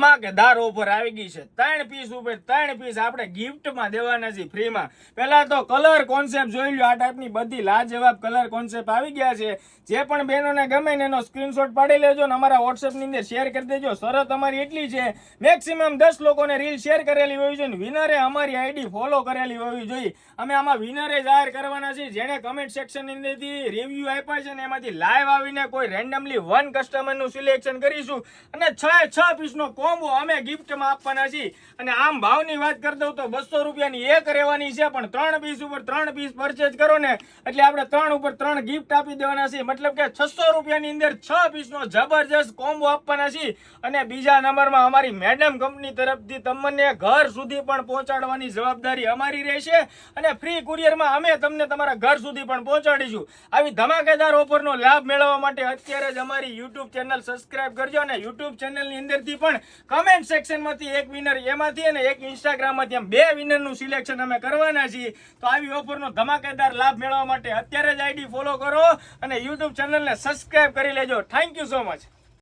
ધમાકેદાર ઓફર આવી ગઈ છે। 3 પીસ ઉપર 3 પીસ આપણે ગિફ્ટમાં દેવાના છે ફ્રીમાં। પહેલા તો કલર કોન્સેપ્ટ જોઈ લો, આ ટાઈપની બધી લાજવાબ કલર કોન્સેપ્ટ આવી ગયા છે। જે પણ બહેનોને ગમે ને એનો સ્ક્રીનશોટ પાડી લેજો ને અમારા વોટ્સએપની અંદર શેર કરી દેજો। શરત અમારી એટલી છે, મેક્સિમમ 10 લોકોને રીલ શેર કરેલી હોવી જોઈએ, વિનરે અમારી આઈડી ફોલો કરેલી હોવી જોઈએ। અમે આમાં વિનરે જાહેર કરવાના છીએ જેણે કમેન્ટ સેક્શનની અંદરથી રિવ્યુ આપ્યા છે ને એમાંથી લાઈવ આવીને કોઈ રેન્ડમલી 1 કસ્ટમરનું સિલેક્શન કરીશું અને 6 પીસનો કોમ્બો અમે ગિફ્ટમાં આપવાના છીએ। અને આમ ભાવની વાત કરી દઉં તો 200 રૂપિયાની એક રહેવાની છે, પણ 3 પીસ ઉપર 3 પીસ પરચેજ કરો ને એટલે આપણે 3 ઉપર 3 ગિફ્ટ આપી દેવાના છે। મતલબ કે 600 રૂપિયાની અંદર 6 પીસનો જબરજસ્ત કોમ્બો આપવાના છે। અને બીજા નંબરમાં અમારી મેડમ કંપની તરફથી તમને ઘર સુધી પણ પહોંચાડવાની જવાબદારી અમારી રહેશે અને ફ્રી કુરિયરમાં અમે તમને તમારા ઘર સુધી પણ પહોંચાડીશું। આવી ધમાકેદાર ઓફરનો લાભ મેળવવા માટે અત્યારે જ અમારી YouTube ચેનલ સબસ્ક્રાઇબ કરજો અને YouTube ચેનલની અંદરથી પણ કમેન્ટ સેક્શનમાંથી એક વિનર એમાંથી અને એક ઇન્સ્ટાગ્રામમાંથી એમ 2 વિનરનું સિલેક્શન અમે કરવાના છીએ। તો આવી ઓફરનો ધમાકેદાર લાભ મેળવવા માટે અત્યારે જ આઈડી ફોલો કરો અને YouTube ચેનલને સબસ્ક્રાઇબ કરી લેજો। Thank you so much.